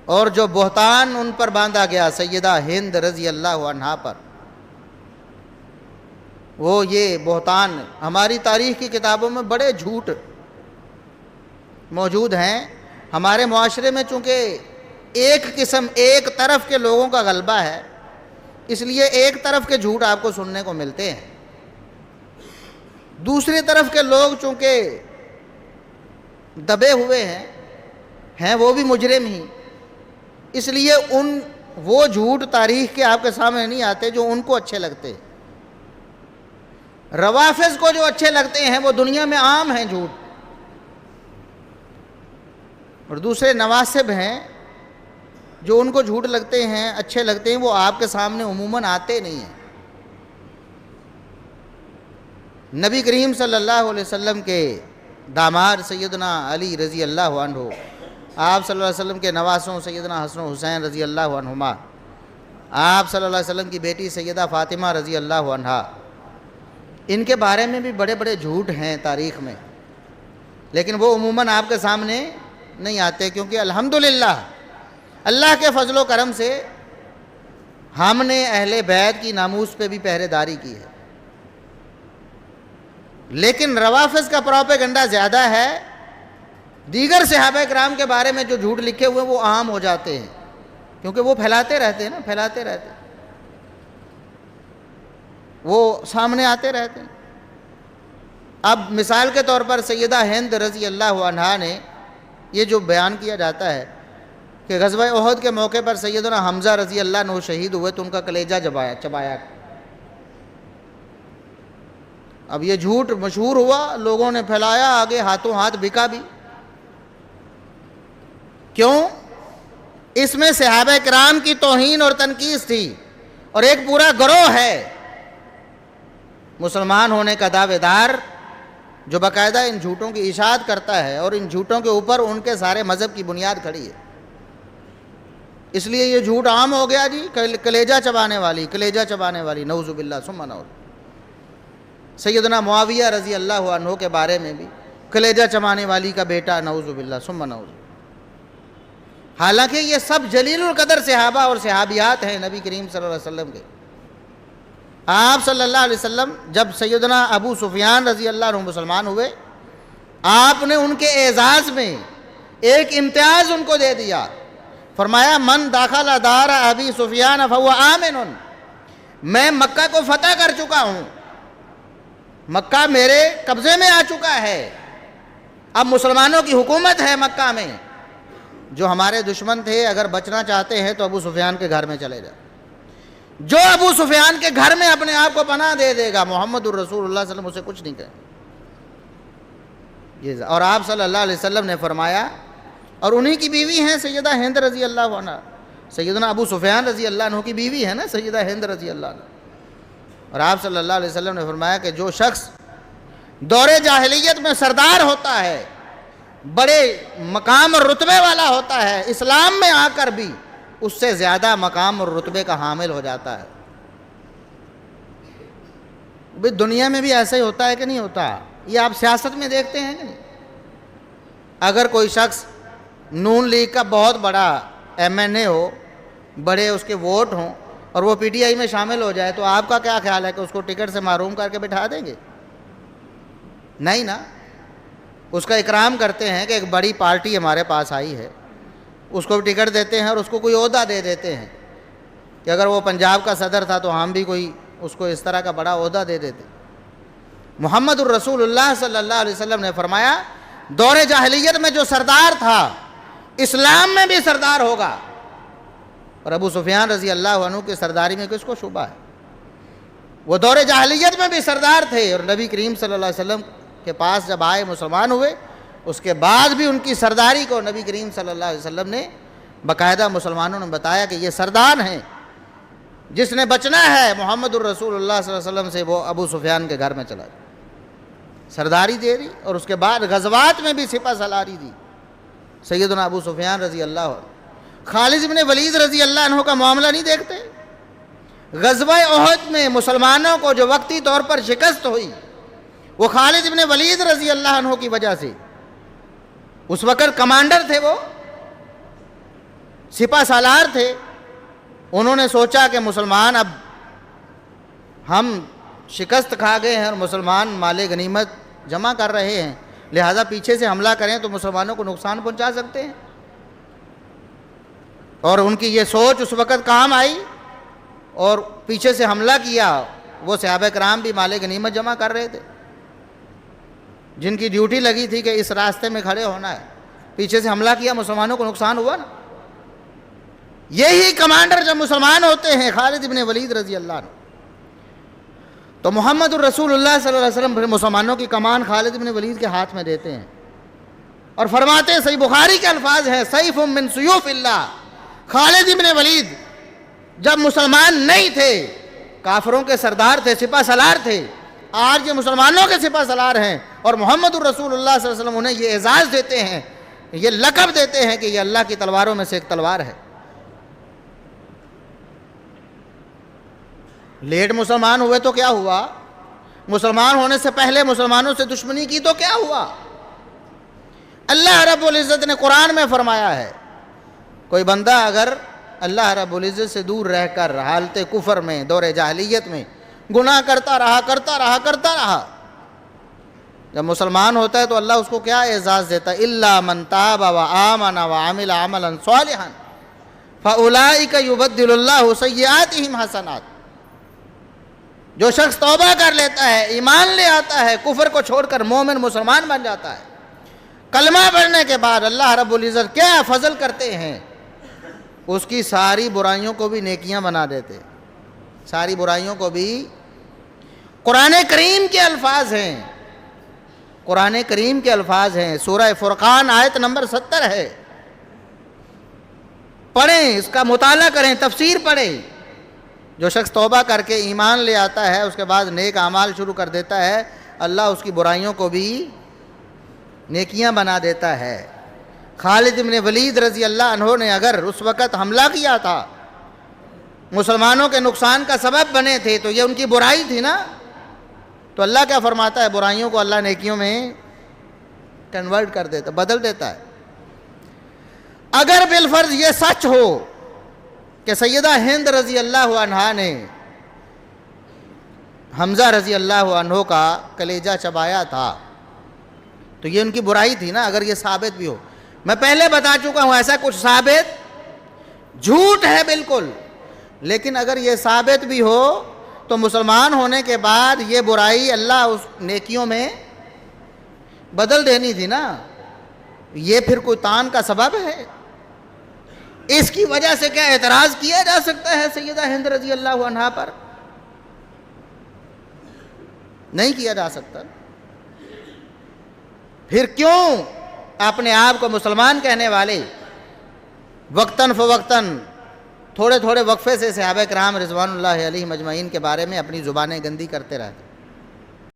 اور جو بہتان ان پر باندھا گیا سیدہ ہند رضی اللہ عنہا پر، وہ یہ بہتان ہماری تاریخ کی کتابوں میں بڑے جھوٹ موجود ہیں۔ ہمارے معاشرے میں چونکہ ایک طرف کے لوگوں کا غلبہ ہے، اس لیے ایک طرف کے جھوٹ آپ کو سننے کو ملتے ہیں۔ دوسری طرف کے لوگ چونکہ دبے ہوئے ہیں وہ بھی مجرم ہی، اس لیے وہ جھوٹ تاریخ کے آپ کے سامنے نہیں آتے جو ان کو اچھے لگتے۔ روافض کو جو اچھے لگتے ہیں وہ دنیا میں عام ہیں جھوٹ، اور دوسرے نواسب ہیں جو ان کو جھوٹ لگتے ہیں، اچھے لگتے ہیں، وہ آپ کے سامنے عموماً آتے نہیں ہیں۔ نبی کریم صلی اللہ علیہ وسلم کے داماد سیدنا علی رضی اللہ عنہ، آپ صلی اللہ علیہ وسلم کے نواسوں سیدنا حسن و حسین رضی اللہ عنہما، آپ صلی اللہ علیہ وسلم کی بیٹی سیدہ فاطمہ رضی اللہ عنہا، ان کے بارے میں بھی بڑے بڑے جھوٹ ہیں تاریخ میں، لیکن وہ عموماً آپ کے سامنے نہیں آتے، کیونکہ الحمدللہ اللہ کے فضل و کرم سے ہم نے اہل بیت کی ناموس پہ بھی پہرے داری کی ہے، لیکن روافض کا پروپیگنڈا زیادہ ہے۔ دیگر صحابہ کرام کے بارے میں جو جھوٹ لکھے ہوئے وہ عام ہو جاتے ہیں، کیونکہ وہ پھیلاتے رہتے ہیں، وہ سامنے آتے رہتے ہیں۔ اب مثال کے طور پر سیدہ ہند رضی اللہ عنہا نے یہ جو بیان کیا جاتا ہے کہ غزوہ احد کے موقع پر سیدنا حمزہ رضی اللہ عنہ شہید ہوئے تو ان کا کلیجہ چبایا۔ اب یہ جھوٹ مشہور ہوا، لوگوں نے پھیلایا، آگے ہاتھوں ہاتھ بکا بھی۔ کیوں؟ اس میں صحابہ کرام کی توہین اور تنقیص تھی، اور ایک پورا گروہ ہے مسلمان ہونے کا دعوے دار جو باقاعدہ ان جھوٹوں کی اشاعت کرتا ہے، اور ان جھوٹوں کے اوپر ان کے سارے مذہب کی بنیاد کھڑی ہے۔ اس لیے یہ جھوٹ عام ہو گیا جی، کلیجہ چبانے والی، نعوذ باللہ ثم نعوذ۔ سیدنا معاویہ رضی اللہ عنہ کے بارے میں بھی کلیجہ چبانے والی کا بیٹا، نعوذ باللہ ثم نعوذ۔ حالانکہ یہ سب جلیل القدر صحابہ اور صحابیات ہیں نبی کریم صلی اللہ علیہ وسلم کے۔ آپ صلی اللہ علیہ وسلم جب سیدنا ابو سفیان رضی اللہ عنہ مسلمان ہوئے، آپ نے ان کے اعزاز میں ایک امتیاز ان کو دے دیا، فرمایا من داخل دار ابی سفیان فہو آمن، میں مکہ کو فتح کر چکا ہوں، مکہ میرے قبضے میں آ چکا ہے، اب مسلمانوں کی حکومت ہے مکہ میں۔ جو ہمارے دشمن تھے اگر بچنا چاہتے ہیں تو ابو سفیان کے گھر میں چلے جائیں، جو ابو سفیان کے گھر میں اپنے آپ کو پناہ دے دے گا محمد الرسول اللہ صلی اللہ علیہ وسلم اسے کچھ نہیں کہے۔ اور آپ صلی اللہ علیہ وسلم نے فرمایا، اور انہی کی بیوی ہیں سیدہ ہند رضی اللہ عنہ، سیدنا ابو سفیان رضی اللہ عنہ کی بیوی ہے نا سیدہ ہند رضی اللہ عنہ، اور آپ صلی اللہ علیہ وسلم نے فرمایا کہ جو شخص دور جاہلیت میں سردار ہوتا ہے، بڑے مقام اور رتبے والا ہوتا ہے، اسلام میں آ کر بھی اس سے زیادہ مقام اور رتبے کا حامل ہو جاتا ہے۔ بھی دنیا میں بھی ایسا ہی ہوتا ہے کہ نہیں ہوتا؟ یہ آپ سیاست میں دیکھتے ہیں کہ نہیں؟ اگر کوئی شخص نون لیگ کا بہت بڑا ایم این اے ہو، بڑے اس کے ووٹ ہوں، اور وہ پی ٹی آئی میں شامل ہو جائے تو آپ کا کیا خیال ہے کہ اس کو ٹکٹ سے محروم کر کے بٹھا دیں گے؟ نہیں نا، اس کا اکرام کرتے ہیں کہ ایک بڑی پارٹی ہمارے پاس آئی ہے، اس کو بھی ٹکٹ دیتے ہیں اور اس کو کوئی عہدہ دے دیتے ہیں کہ اگر وہ پنجاب کا صدر تھا تو ہم بھی کوئی اس کو اس طرح کا بڑا عہدہ دے دیتے۔ محمد الرسول اللہ صلی اللہ علیہ وسلم نے فرمایا دور جاہلیت میں جو سردار تھا اسلام میں بھی سردار ہوگا، اور ابو سفیان رضی اللہ عنہ کی سرداری میں کس کو شبہ ہے؟ وہ دور جاہلیت میں بھی سردار تھے، اور نبی کریم صلی اللہ علیہ وسلم کے پاس جب آئے مسلمان ہوئے، اس کے بعد بھی ان کی سرداری کو نبی کریم صلی اللہ علیہ وسلم نے باقاعدہ مسلمانوں نے بتایا کہ یہ سردار ہیں، جس نے بچنا ہے محمد الرسول اللہ صلی اللہ علیہ وسلم سے وہ ابو سفیان کے گھر میں چلا جائے۔ سرداری دے دی، اور اس کے بعد غزوات میں بھی سپہ سالاری دی سیدنا ابو سفیان رضی اللہ عنہ۔ خالد بن ولید رضی اللہ عنہ کا معاملہ نہیں دیکھتے؟ غزوہ احد میں مسلمانوں کو جو وقتی طور پر شکست ہوئی وہ خالد بن ولید رضی اللہ عنہ کی وجہ سے، اس وقت کمانڈر تھے وہ، سپہ سالار تھے، انہوں نے سوچا کہ مسلمان اب ہم شکست کھا گئے ہیں اور مسلمان مال غنیمت جمع کر رہے ہیں، لہٰذا پیچھے سے حملہ کریں تو مسلمانوں کو نقصان پہنچا سکتے ہیں، اور ان کی یہ سوچ اس وقت کام آئی اور پیچھے سے حملہ کیا۔ وہ صحابہ کرام بھی مال غنیمت جمع کر رہے تھے، جن کی ڈیوٹی لگی تھی کہ اس راستے میں کھڑے ہونا ہے، پیچھے سے حملہ کیا، مسلمانوں کو نقصان ہوا نا۔ یہی کمانڈر جب مسلمان ہوتے ہیں خالد ابن ولید رضی اللہ عنہ، تو محمد الرسول اللہ صلی اللہ علیہ وسلم پھر مسلمانوں کی کمان خالد ابن ولید کے ہاتھ میں دیتے ہیں اور فرماتے ہیں، صحیح بخاری کے الفاظ ہیں، سیف من سیوف اللہ۔ خالد ابن ولید جب مسلمان نہیں تھے، کافروں کے سردار تھے، سپہ سالار تھے، آج یہ مسلمانوں کے سپہ سالار ہیں، اور محمد الرسول اللہ صلی اللہ علیہ وسلم انہیں یہ اعزاز دیتے ہیں، یہ لقب دیتے ہیں کہ یہ اللہ کی تلواروں میں سے ایک تلوار ہے۔ لیٹ مسلمان ہوئے تو کیا ہوا؟ مسلمان ہونے سے پہلے مسلمانوں سے دشمنی کی تو کیا ہوا؟ اللہ رب العزت نے قرآن میں فرمایا ہے، کوئی بندہ اگر اللہ رب العزت سے دور رہ کر حالت کفر میں، دور جاہلیت میں گناہ کرتا رہا، جب مسلمان ہوتا ہے تو اللہ اس کو کیا اعزاز دیتا ہے؟ الا من تاب وآمن وعمل عملا صالحا فاولئک یبدل اللہ سیئاتہم حسنات۔ جو شخص توبہ کر لیتا ہے، ایمان لے آتا ہے، کفر کو چھوڑ کر مومن مسلمان بن جاتا ہے، کلمہ پڑھنے کے بعد اللہ رب العزت کیا فضل کرتے ہیں، اس کی ساری برائیوں کو بھی نیکیاں بنا دیتے، ساری برائیوں کو بھی۔ قرآن کریم کے الفاظ ہیں، قرآن کریم کے الفاظ ہیں، سورہ فرقان آیت نمبر 70 ہے، پڑھیں، اس کا مطالعہ کریں، تفسیر پڑھیں۔ جو شخص توبہ کر کے ایمان لے آتا ہے، اس کے بعد نیک اعمال شروع کر دیتا ہے، اللہ اس کی برائیوں کو بھی نیکیاں بنا دیتا ہے۔ خالد ابن ولید رضی اللہ عنہ نے اگر اس وقت حملہ کیا تھا، مسلمانوں کے نقصان کا سبب بنے تھے، تو یہ ان کی برائی تھی نا، تو اللہ کیا فرماتا ہے؟ برائیوں کو اللہ نیکیوں میں کنورٹ کر دیتا، بدل دیتا ہے۔ اگر بالفرض یہ سچ ہو کہ سیدہ ہند رضی اللہ عنہا نے حمزہ رضی اللہ عنہ کا کلیجہ چبایا تھا، تو یہ ان کی برائی تھی نا، اگر یہ ثابت بھی ہو۔ میں پہلے بتا چکا ہوں ایسا کچھ ثابت جھوٹ ہے بالکل، لیکن اگر یہ ثابت بھی ہو تو مسلمان ہونے کے بعد یہ برائی اللہ اس نیکیوں میں بدل دینی تھی نا، یہ پھر کوئی تان کا سبب ہے؟ اس کی وجہ سے کیا اعتراض کیا جا سکتا ہے سیدہ ہند رضی اللہ عنہا پر؟ نہیں کیا جا سکتا۔ پھر کیوں اپنے آپ کو مسلمان کہنے والے وقتاً فوقتاً تھوڑے تھوڑے وقفے سے صحابہ کرام رضوان اللہ علیہم اجمعین کے بارے میں اپنی زبانیں گندی کرتے رہتے؟